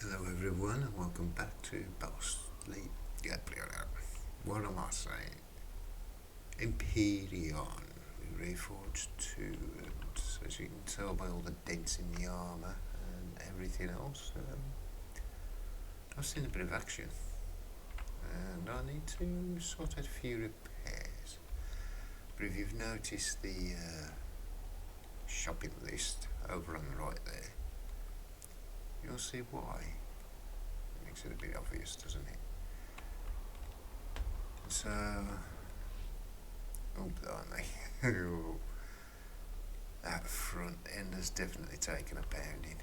Hello everyone and welcome back to Bosley. What am I saying? Empyrion. We Reforged 2 and as you can tell by all the dents in the armour and everything else, I've seen a bit of action and I need to sort out a few repairs. But if you've noticed the shopping list over on the right there, you'll see why. It makes it a bit obvious, doesn't it? So, oh blimey, that front end has definitely taken a pounding.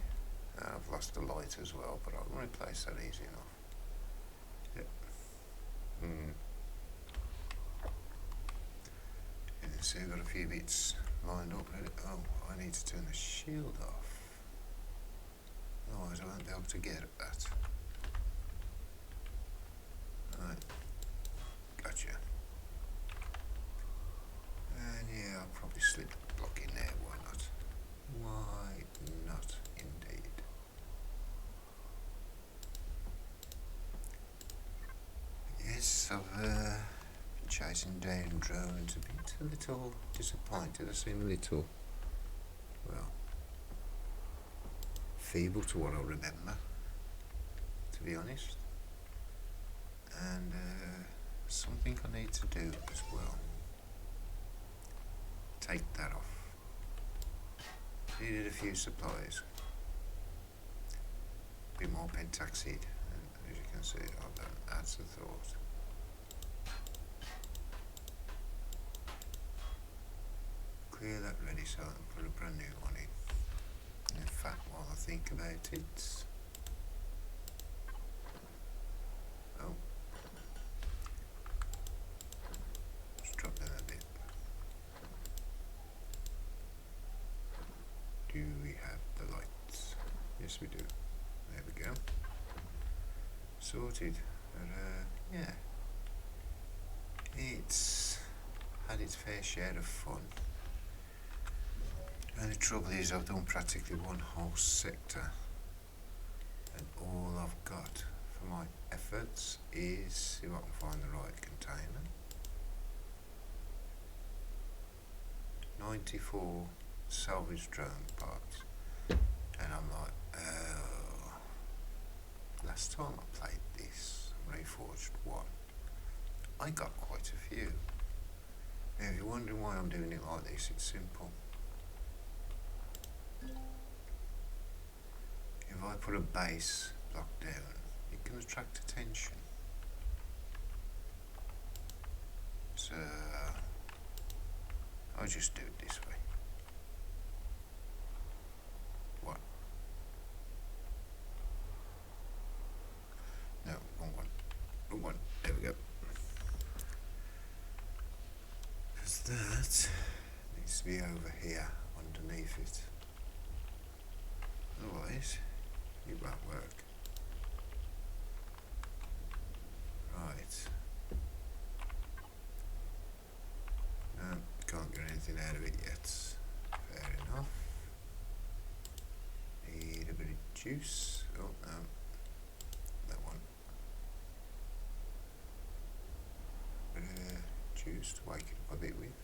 I've lost the light as well, but I can replace that easy enough. Yep. And so I've got a few bits lined up. Ready. Oh, I need to turn the shield off. Otherwise I won't be able to get at that. Right, gotcha. And yeah, I'll probably slip the block in there, why not? Why not, indeed. Yes, I've been chasing down drones a bit, a little disappointed. I seem a little, well, feeble to what I remember, to be honest. And something I need to do as well. Take that off. Needed a few supplies. A bit more pentaxid, and as you can see, I've done adds a thought. Clear that ready so I can put a brand new one in. In fact, while I think about it, oh, let's drop down a bit. Do we have the lights? Yes, we do. There we go. Sorted. But, yeah. It's had its fair share of fun. And the trouble is I've done practically one whole sector. And all I've got for my efforts is see if I can find the right container. 94 salvage drone parts. And I'm like, oh. Last time I played this, Reforged 1, I got quite a few. Now if you're wondering why I'm doing it like this, it's simple. If I put a base block down, it can attract attention. So I'll just do it this way. What? No, wrong one. Wrong one. There we go. Because that needs to be over here, underneath it. Otherwise, it won't work. Right. No, can't get anything out of it yet. Fair enough. Need a bit of juice. Oh no, that one. Bit of juice to wake it up a bit with.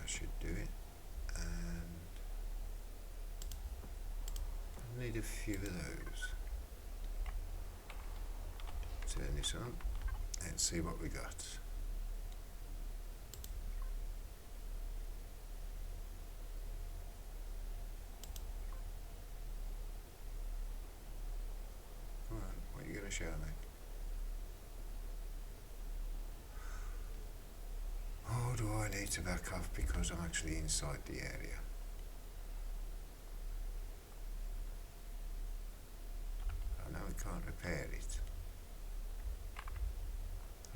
Should do it, and I need a few of those. Turn this on and see what we got. Alright, what are you going to show me? Or do I need to back off because I'm actually inside the area? I know I can't repair it.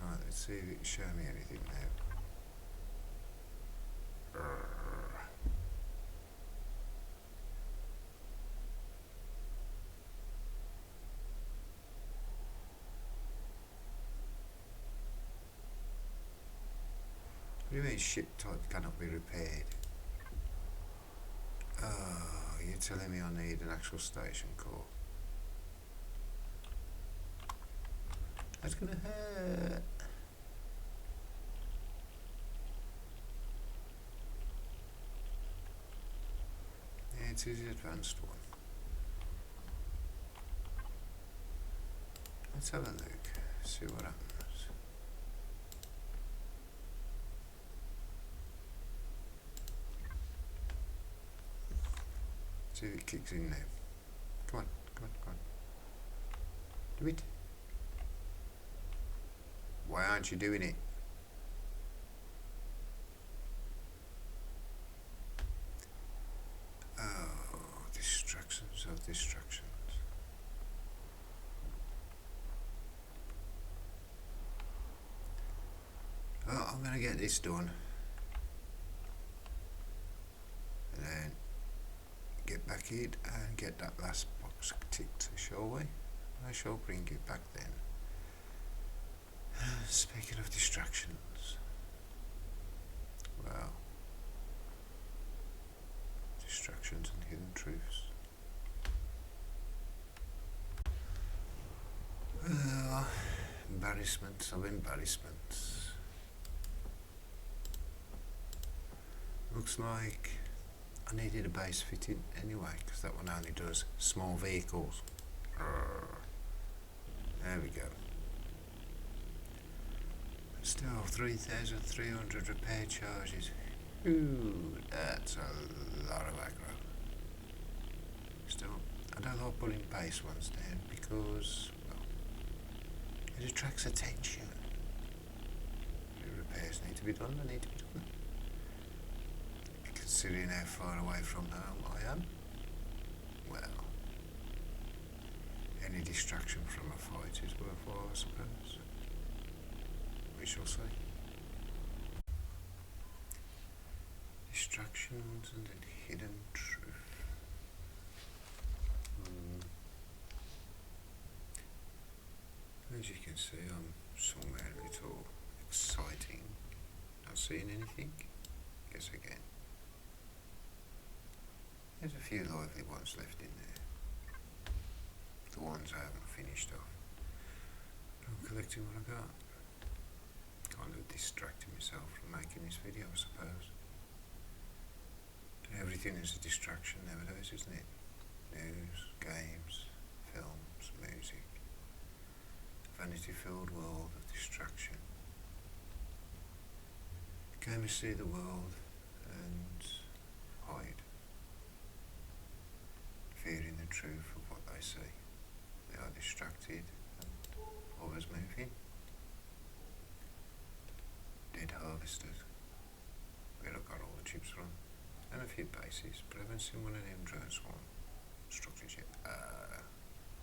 Right, let's see if it can show me anything now. do you mean ship type cannot be repaired? Oh, you're telling me I need an actual station core. That's gonna hurt. Yeah, it is the advanced one. Let's have a look, see what happens. See if it kicks in now. Come on, come on, come on. Do it. Why aren't you doing it? Oh, distractions of distractions. Oh, I'm gonna get this done. And then get back in and get that last box ticked, shall we? I shall bring it back then. Speaking of distractions, well, distractions and hidden truths. Well, embarrassments of embarrassments. Looks like I needed a base fitting anyway, because that one only does small vehicles. There we go. Still 3,300 repair charges. Ooh, that's a lot of aggro. Still, I don't like putting base ones down because, well, it attracts attention. If repairs need to be done, they need to be done. Considering how far away from home I am, well, any distraction from a fight is worthwhile, I suppose. We shall see. Distractions and then hidden truth. As you can see, I'm somewhere a little exciting. Not seeing anything? Guess again. There's a few lively ones left in there. The ones I haven't finished off. I'm collecting what I got. Kind of distracting myself from making this video, I suppose. Everything is a distraction nowadays, isn't it? News, games, films, music. Vanity-filled world of distraction. Gamers see the world and hide, fearing the truth of what they see. They are distracted and others move in. Dead harvesters, where I got all the chips from, and a few bases, but I haven't seen one of them drone swarm structures yet.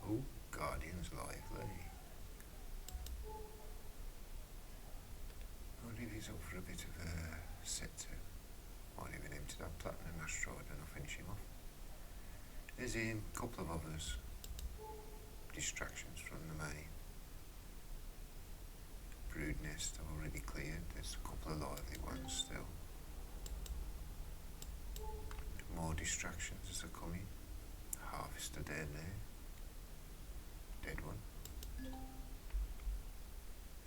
Oh, Guardian's lively. I'll leave these up for a bit of a set to. Might even empty that platinum asteroid and I'll finish him off. There's a couple of others. Distractions from the main. Brood nest I've already cleared. There's a couple of lively ones still. More distractions as they're coming. Harvester down there. Dead one.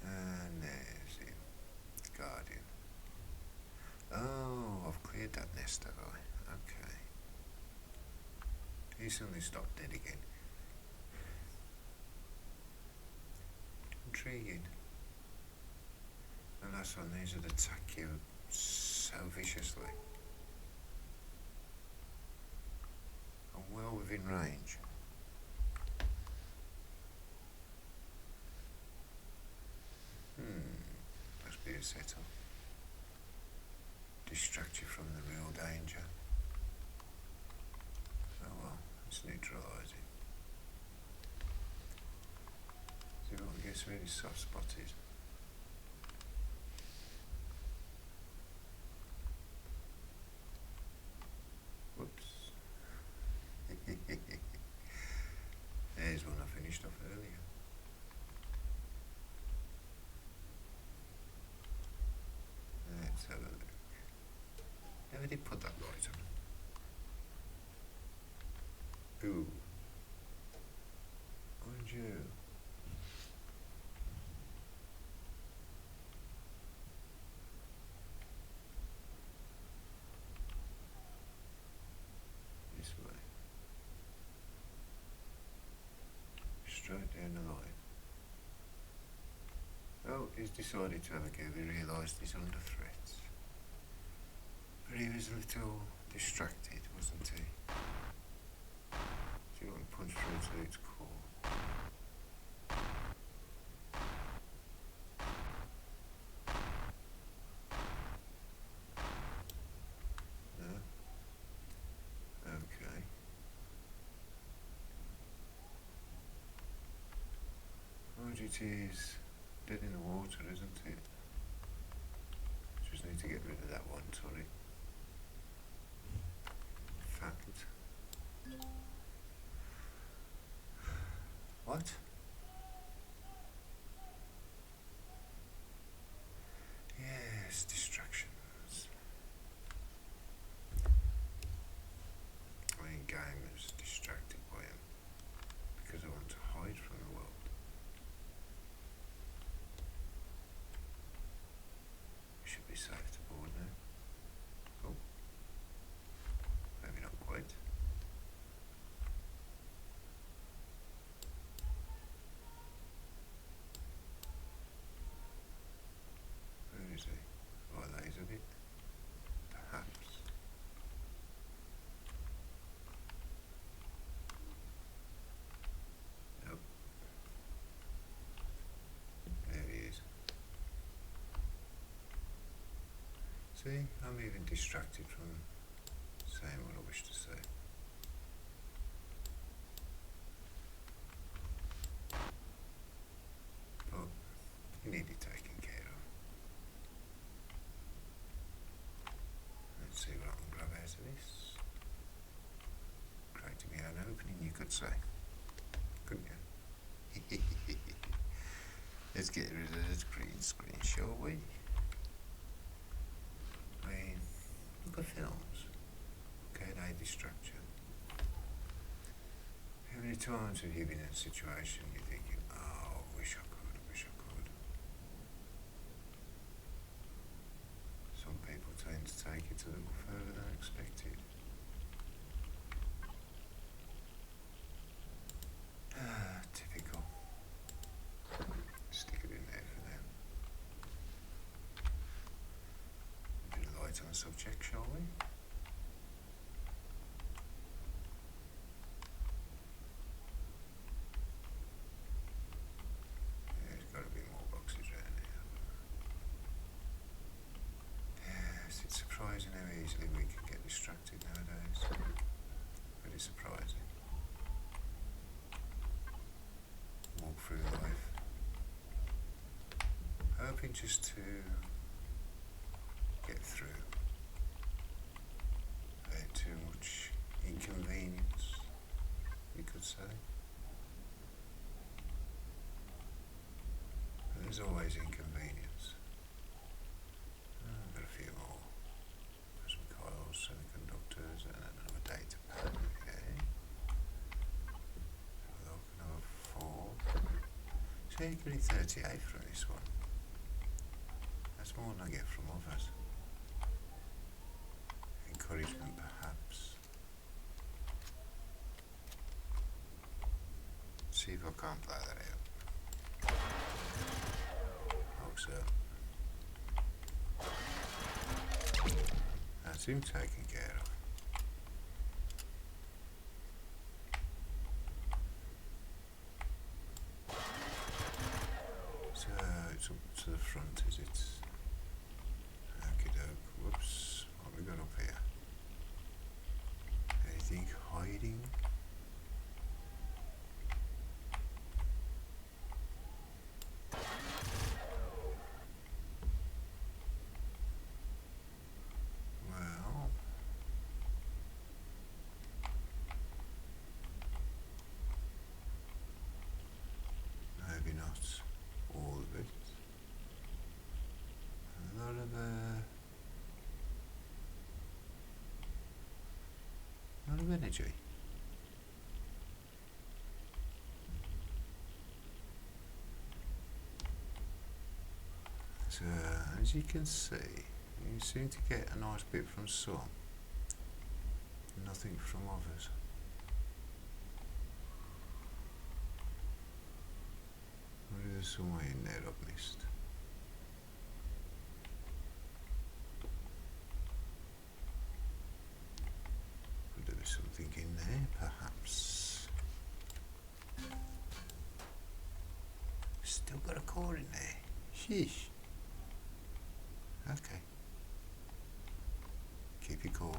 And there's him. Guardian. Oh, I've cleared that nest, have I? Okay. He suddenly stopped dead again. Intriguing. The last one, these would attack you so viciously. And well within range. Must be a setup. Distract you from the real danger. Oh well, let's neutralise it. See if I can guess where his soft spot is. Whoops. There's one I finished off earlier. Let's have Where did he put that light on? Ooh. Mind you. This way. Straight down the line. Oh, he's decided to have a go. He realised he's under threat. But he was a little distracted, wasn't he? So he won't punch through to its core. No? Okay. It is dead in the water, isn't it? Just need to get rid of that one, sorry. Fact. What? Yes, distractions. I mean, gamers distracted by him because I want to hide from the world. We should be safe to board now. Oh, maybe not quite. Where is he? Oh, that is a bit. Perhaps. Nope. There he is. See, I'm even distracted from saying what I wish to say. But you need it taken care of. Let's see what I can grab out of this. Creating my own opening, you could say. Couldn't you? Let's get rid of this green screen, shall we? I mean, look at films. Okay, they distract you. How many times have you been in a situation you're thinking, oh, I wish I could, I wish I could. Some people tend to take it a little further than expected. Typical. Stick it in there for them. A bit of light on the subject, shall we? There's got to be more boxes around here. Yes, it's surprising how easily we can get distracted nowadays. Very surprising. Walk through life, hoping just to get through without too much inconvenience, we could say. And there's always inconvenience. I've got a few more. Some coils, semiconductors, and another data pad. Okay. Look, another 4. So you're getting 38 from this one. That's more than I get from others. Encouragement, perhaps. See if I can't play that out. Hope so. That's him taken care of. So it's up to the front, is it? Okey-doke. Whoops. What have we got up here? Anything hiding? Well, maybe not all of it. A lot of energy. So, as you can see, you seem to get a nice bit from some, nothing from others. Maybe there's somewhere in there I've missed. Could there be something in there, perhaps? Still got a core in there. Sheesh. Okay. Keep your cool.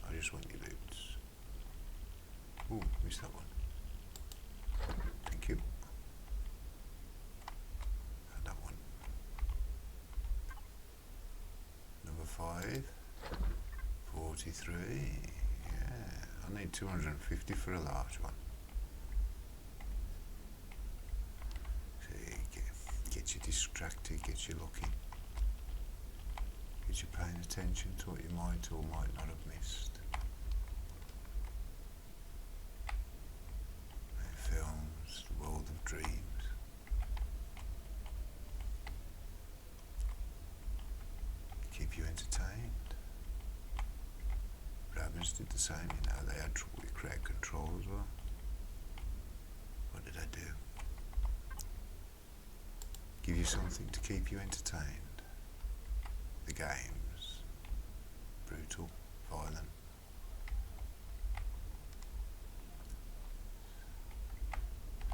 I just want your boots. Ooh, missed that one. Thank you. And that one. Number 5. 43. Yeah, I need 250 for a large one. See, get you distracted, get you looking. Get you paying attention to what you might or might not have missed. Films, the world of dreams. Keep you entertained. Rabbits did the same, you know, they had trouble with crowd control as well. What did I do? Give you something to keep you entertained. The games, brutal, violent.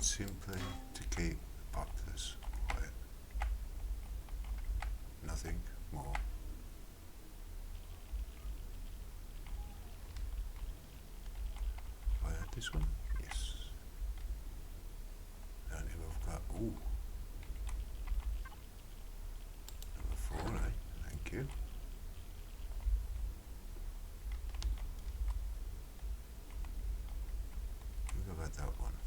Simply to keep the populace quiet. Nothing more. Have I had this one? Yes. Only we've got, ooh. Number 4, eh? Thank you. Think about that one.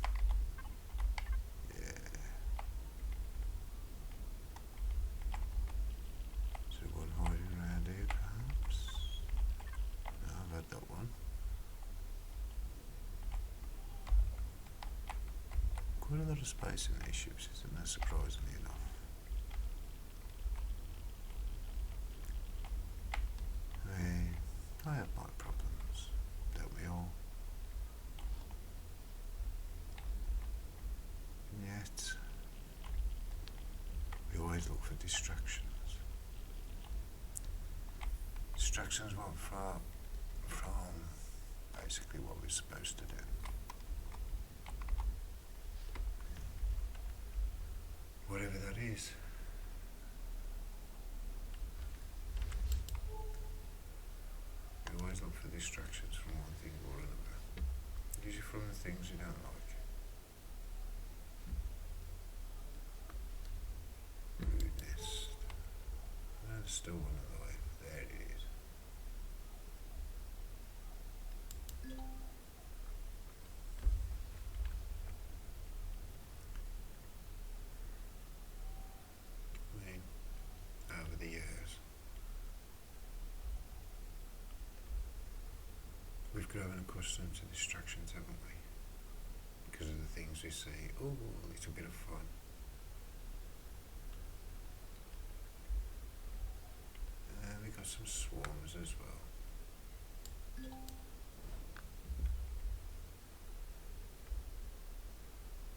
Yeah. Is there one hiding around here, perhaps? No, I've had that one. Quite a lot of space in these ships, isn't there, surprisingly enough? I have my problems, don't we all? And yet, we always look for distractions. Distractions won't far from basically what we're supposed to do. Whatever that is. We always look for distractions from one thing or another. Usually from the things you don't like. Rudeness. There's still one of the way. There it is. I mean, over the years, we've grown accustomed to distractions, haven't we? Because of the things we see. Oh, a little bit of fun. We got some swarms as well.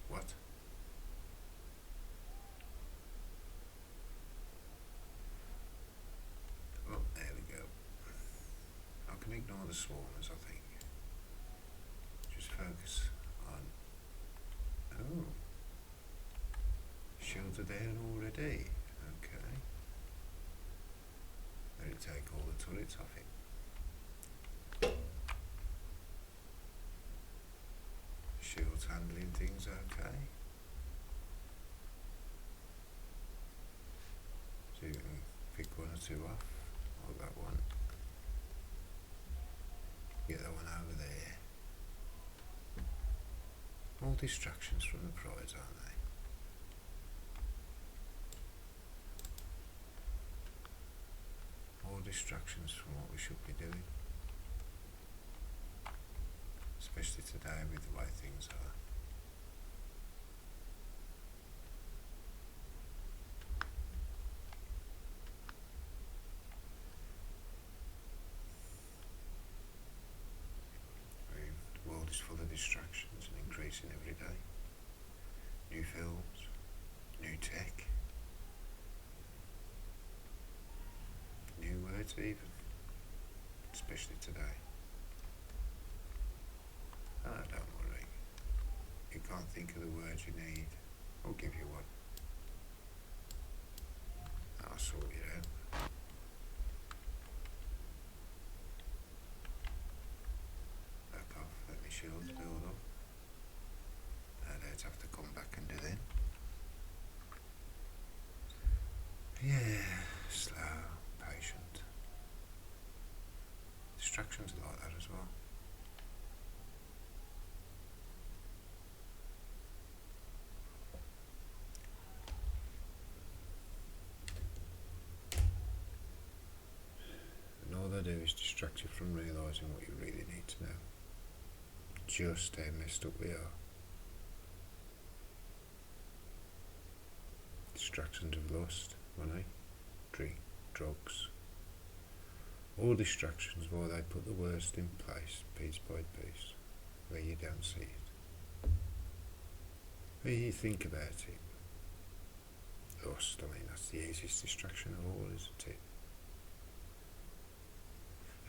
What? Oh, there we go. I can ignore the swarms, I think. Just focus on... Oh. Shields are there already. Okay. Let it take all the turrets off it. Shields handling things okay. So you can pick one or two off. Or that one. Get that one over there. All distractions from the prize, aren't they? All distractions from what we should be doing. especially today with the way things are. The world is full of distractions and increasing every day. New films, new tech, new words even, especially today. Ah, don't worry. You can't think of the words you need. I'll give you one. I'll sort you out. Back off, let me shields build up. I'd have to come back and do then. Yeah, slow, patient. Distractions are like that as well. And all they do is distract you from realising what you really need to know. Just how messed up we are. Distractions of lust, money, drink, drugs. All distractions while they put the worst in place, piece by piece, where you don't see it. When you think about it, lust, I mean, that's the easiest distraction of all, isn't it?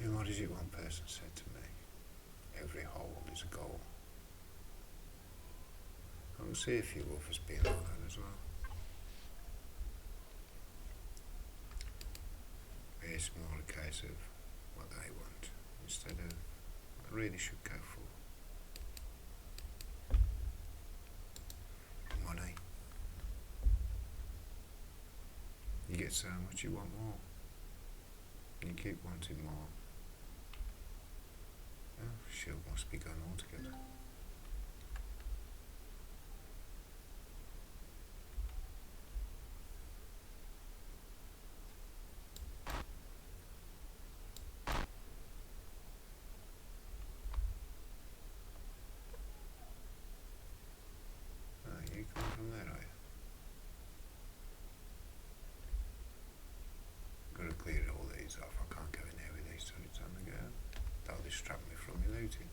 And what is it one person said to me? Every hole is a goal. I can see a few others being like that as well. It's more a case of what they want instead of what I really should go for. Money. You get so much, you want more. You keep wanting more. Oh, shield must be gone altogether. You coming from there, are you? Got to clear all these off. I can't go in there with these turrets on the go. They'll distract me from my looting.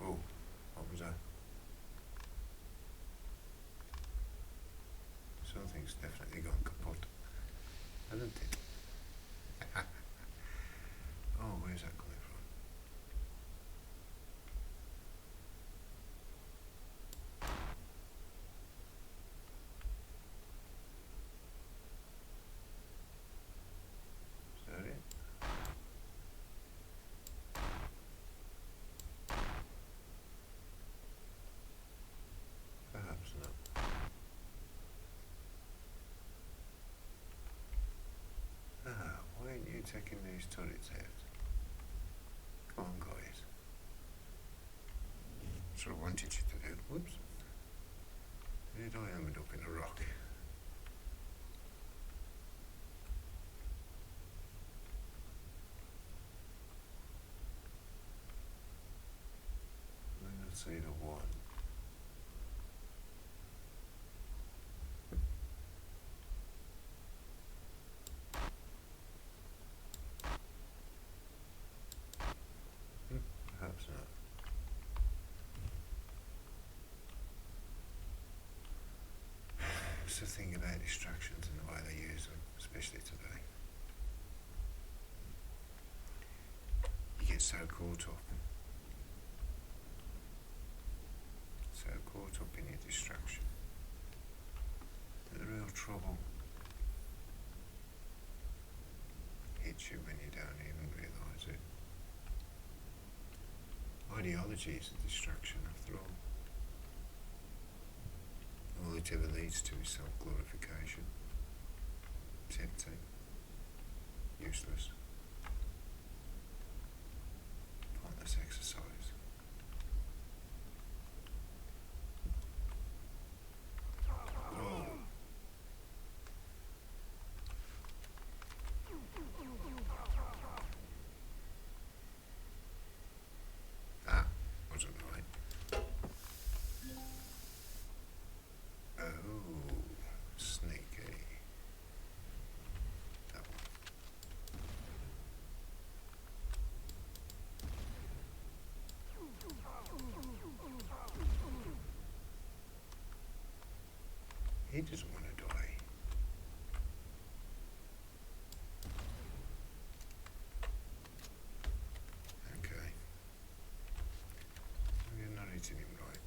Oh, what was that? Something's definitely gone kaput, hasn't it? Oh, where's that coming from? Is that it? Perhaps not. Ah, why aren't you taking these turrets out? Come on, guys. That's what I wanted you to do. Whoops. Where did I end up in a rock? Let's see the one. Perhaps not. It's the thing about distractions and the way they use them, especially today. You get so caught up. So caught up in your distraction. The real trouble hits you when you don't even realise it. Ideology is a distraction after all. All it ever leads to is self-glorification. Tempting. Useless. Pointless exercise. doesn't want to die. Okay. We're not hitting him right.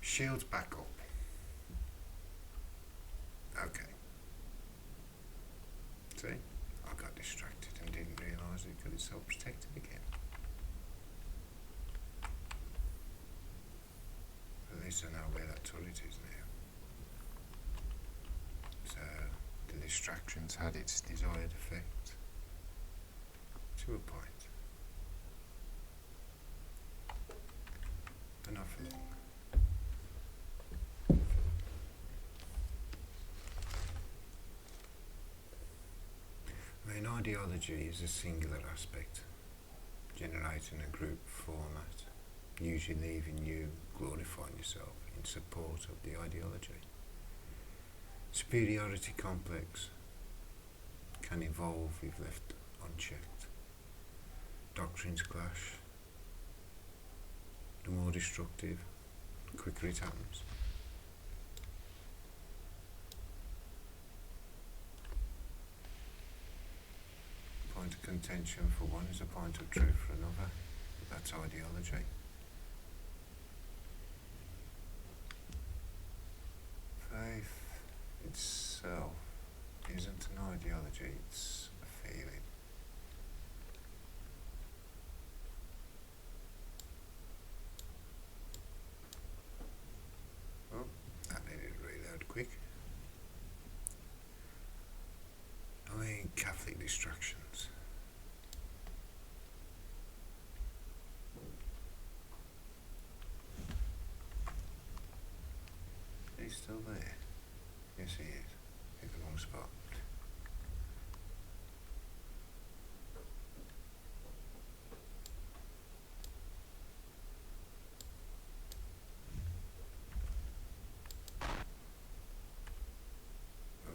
Shields back up. Okay. See? I got distracted and didn't realise it got itself protected again. At least I know where that turret is now. So the distractions had its desired effect. To a point. But not for long. I mean, ideology is a singular aspect, generating a group format, usually leaving you glorifying yourself in support of the ideology. Superiority complex can evolve if left unchecked. Doctrines clash. The more destructive, the quicker it happens. Point of contention for one is a point of truth for another. That's ideology. Faith itself isn't an ideology, it's a feeling. Oh, that needed to reload quick. I mean, Catholic distractions. He's still there. Yes, he is. In the wrong spot.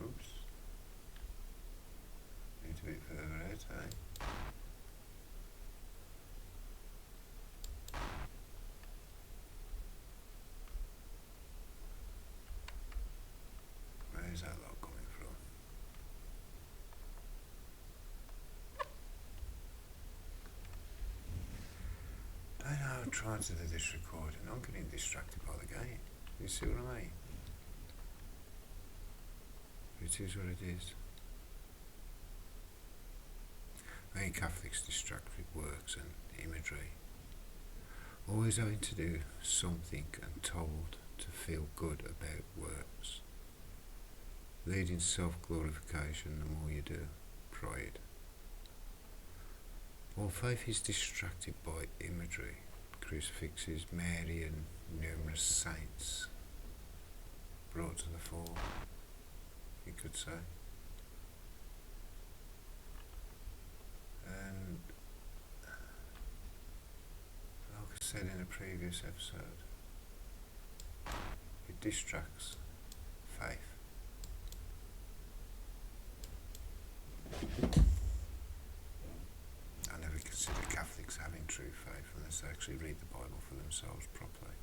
Oops. Need to be further out, eh? Where's that lot coming from? I know, I'm trying to do this recording. I'm getting distracted by the game. You see what I mean? It is what it is. I mean, Catholics distract with works and imagery. Always having to do something and told to feel good about works. Leading self-glorification the more you do, pride. All faith is distracted by imagery, crucifixes, Mary and numerous saints brought to the fore, you could say. And like I said in a previous episode, it distracts faith. I never consider Catholics having true faith unless they actually read the Bible for themselves properly.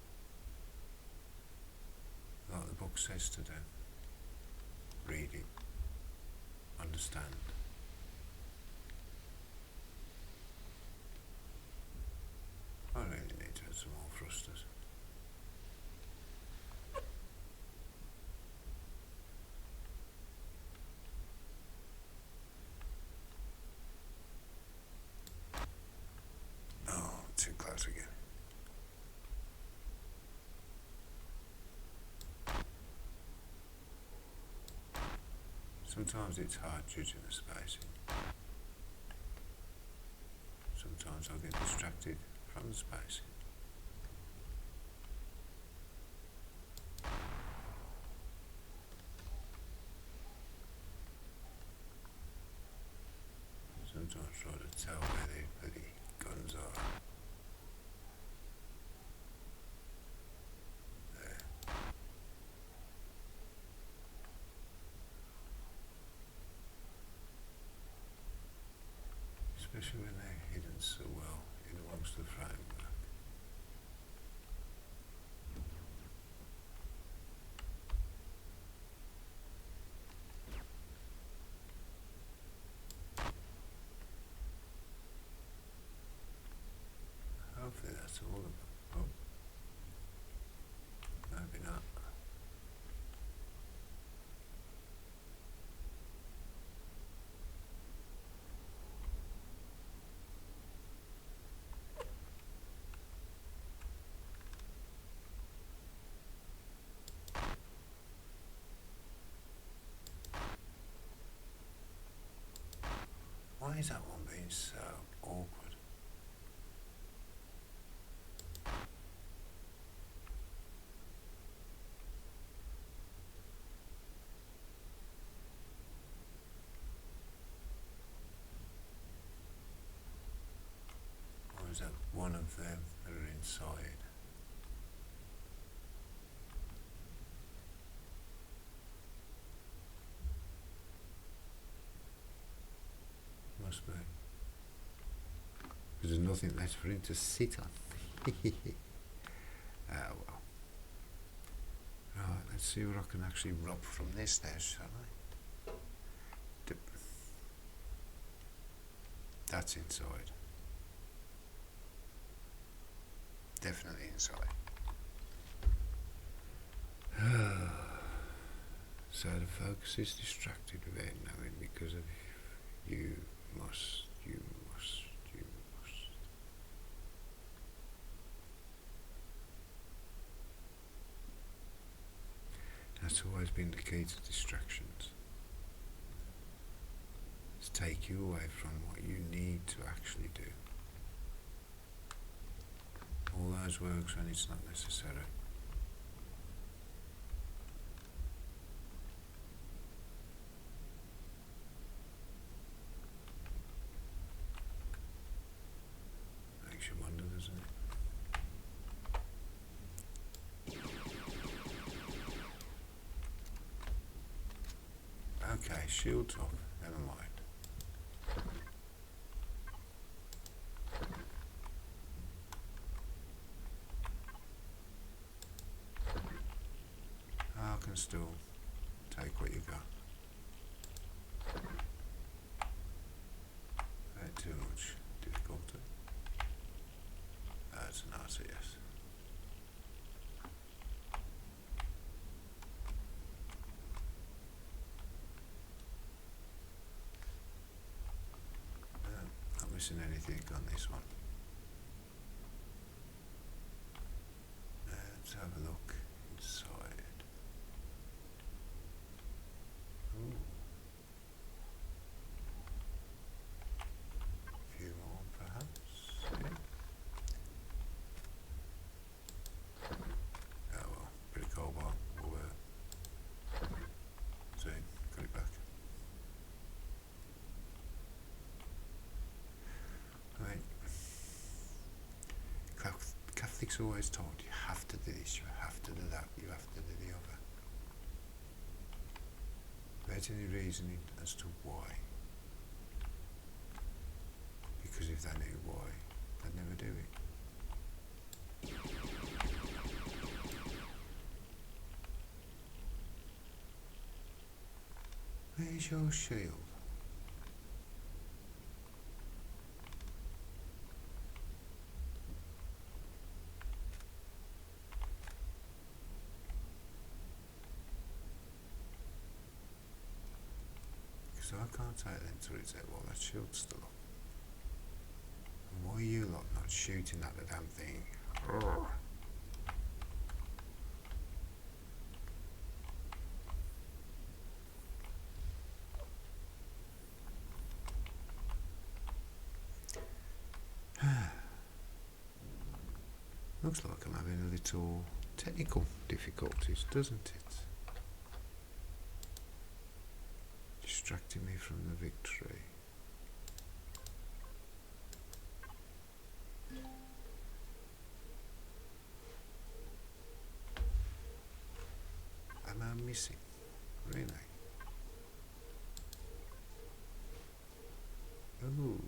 Like the book says to do. Read it. Understand. I really need to have some more thrusters. Oh, too close again. Sometimes it's hard judging the spacing. Sometimes I'll get distracted from the spacing. Sometimes try to tell where the bloody guns are. There. Especially when they're hidden so well in amongst the framework. is that one being so awkward? Or is that one of them that are inside? Must be. Because there's nothing left for him to sit on. Ah well. Right, let's see what I can actually rob from this now, shall I? That's inside. Definitely inside. So the focus is distracted without knowing because of you must. That's always been the key to distractions. It's take you away from what you need to actually do. All those works when it's not necessary. Makes you wonder, doesn't it? Okay, shield's off. Never mind. I can still take what you got. Too much difficulty. That's an answer, yes. Not missing anything on this one. Let's have a look inside. Ooh. A few more perhaps. Yeah. Oh well, pretty cold bar. We'll see, got it back. Right. Catholics always told you have to do this, you have to do that, you have to do the other. Without any reasoning as to why. Because if they knew why, they'd never do it. Where's your shield? So I can't take them until it's out while that shield's still up. And why are you lot not shooting at the damn thing? Urgh. Looks like I'm having a little technical difficulties, doesn't it? Distracting me from the victory. Am I missing? Really? Ooh.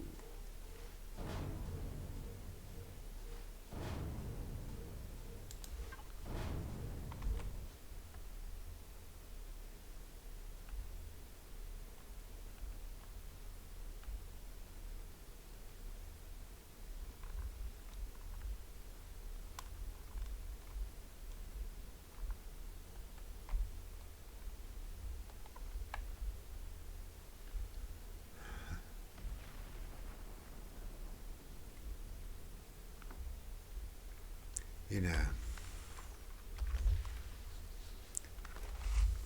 You know,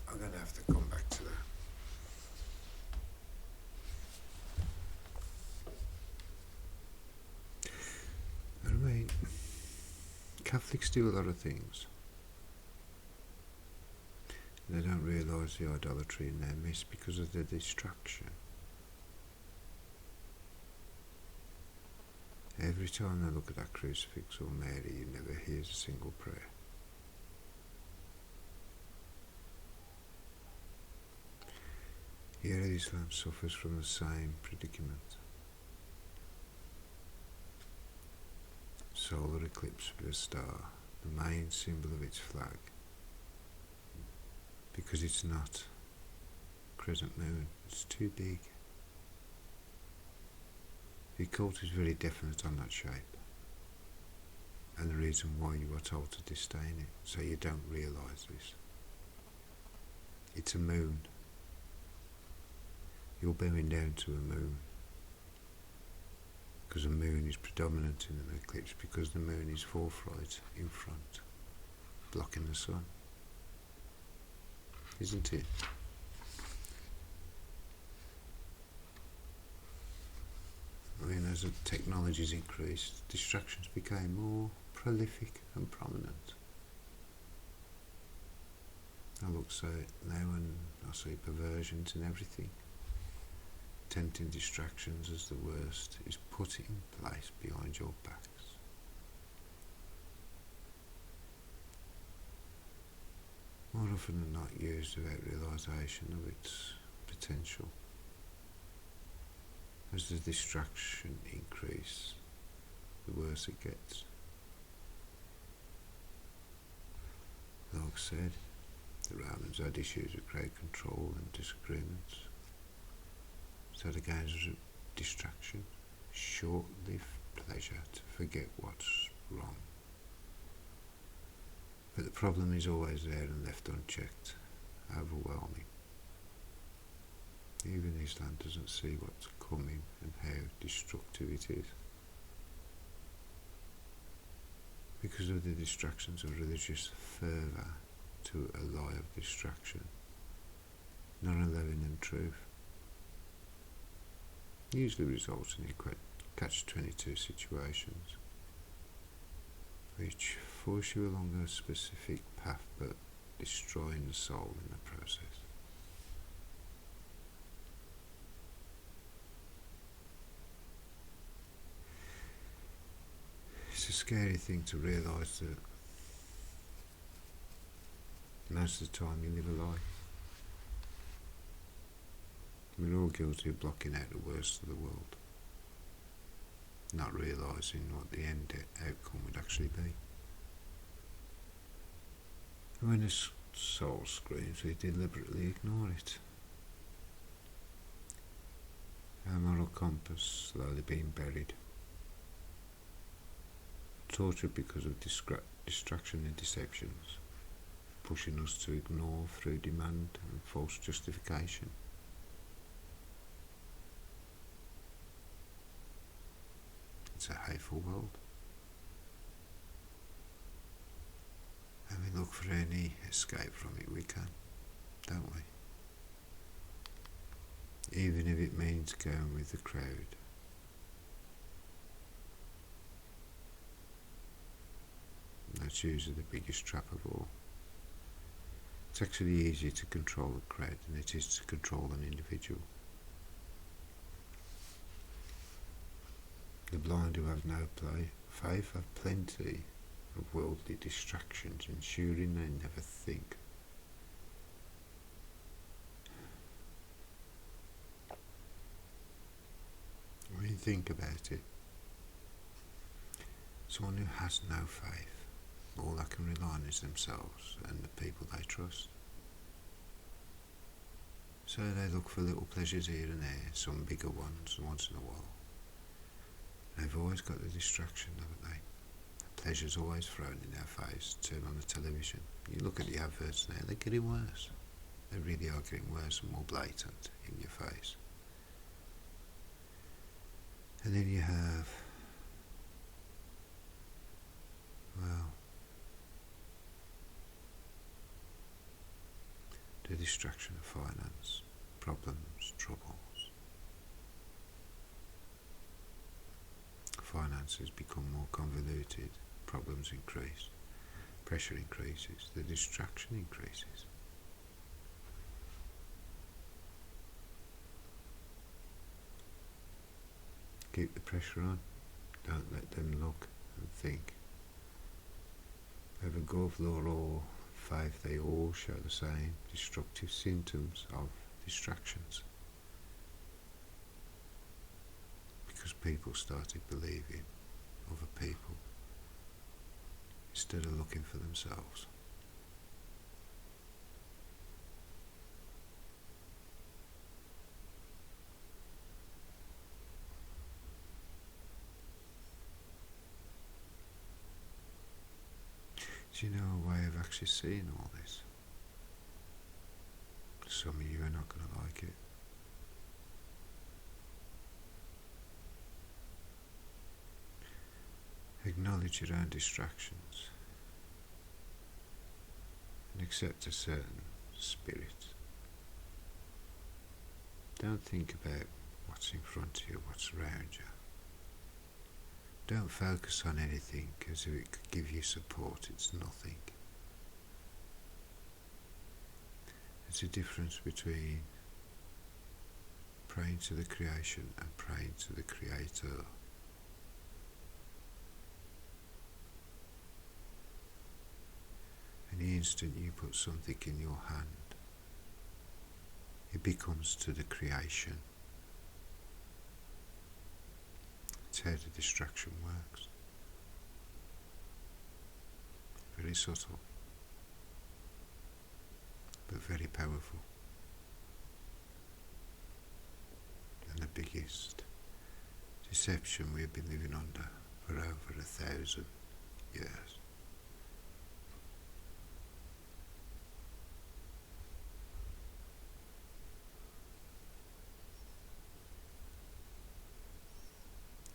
I'm going to have to come back to that. Catholics do a lot of things. They don't realise the idolatry in their midst because of the distraction. Every time they look at that crucifix or Mary, you never hear a single prayer. Here Islam suffers from the same predicament. Solar eclipse with a star, the main symbol of its flag, because it's not crescent moon, it's too big. The occult is very definite on that shape, and the reason why you are told to disdain it, so you don't realise this. It's a moon. You're bowing down to a moon, because a moon is predominant in an eclipse, because the moon is forthright in front, blocking the sun. Isn't it? I mean, as the technologies increased, distractions became more prolific and prominent. I look at it now and I see perversions in everything. Tempting distractions as the worst is put in place behind your backs. More often than not used without realisation of its potential. As the distraction increases, the worse it gets. Like I said, the Romans had issues with crowd control and disagreements. So the gains of distraction, short-lived pleasure to forget what's wrong. But the problem is always there and left unchecked, overwhelming. Even Islam doesn't see what's coming and how destructive it is. Because of the distractions of religious fervour to a lie of distraction, not allowing them truth, usually results in catch-22 situations, which force you along a specific path but destroying the soul in the process. It's a scary thing to realise that most of the time you live a lie. We're all guilty of blocking out the worst of the world, not realising what the end outcome would actually be. And when the soul screams, we deliberately ignore it. Our moral compass slowly being buried, tortured because of distraction and deceptions, pushing us to ignore through demand and false justification. It's a hateful world, and we look for any escape from it we can, don't we? Even if it means going with the crowd. And that's usually the biggest trap of all. It's actually easier to control a crowd than it is to control an individual. The blind who have no faith have plenty of worldly distractions, ensuring they never think. When you think about it, someone who has no faith, all they can rely on is themselves and the people they trust. So they look for little pleasures here and there, some bigger ones once in a while. They've always got the distraction, haven't they? The pleasure's always thrown in their face. Turn on the television. You look at the adverts now, they're getting worse. They really are getting worse and more blatant in your face. And then you have, well, the distraction of finance, problems, troubles. Finances become more convoluted, problems increase, pressure increases, the distraction increases. Keep the pressure on. Don't let them look and think. Whether Govlor or faith, they all show the same destructive symptoms of distractions. Because people started believing other people instead of looking for themselves. Do you know a way of actually seeing all this? Some of you are not going to like it. Acknowledge your own distractions and accept a certain spirit. Don't think about what's in front of you, what's around you. Don't focus on anything, because if it could give you support, it's nothing. There's a difference between praying to the creation and praying to the Creator. And the instant you put something in your hand, it becomes to the creation. It's how the distraction works. Very subtle, but very powerful. And the biggest deception we've been living under for over 1,000 years.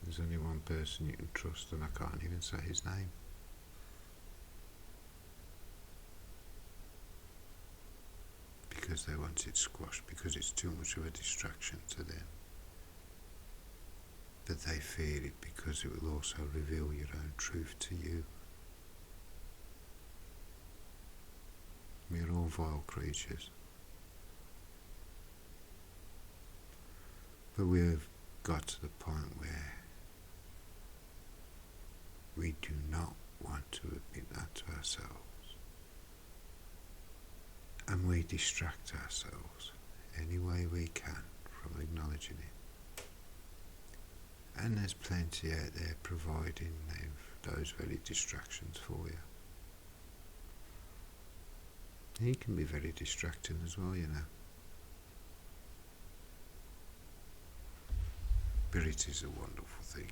There's only one person you can trust, and I can't even say his name. Because they want it squashed, because it's too much of a distraction to them. But they fear it because it will also reveal your own truth to you. We're all vile creatures. But we have got to the point where we do not want to admit that to ourselves. And we distract ourselves any way we can from acknowledging it. And there's plenty out there providing those very distractions for you. He can be very distracting as well, you know. But it is a wonderful thing.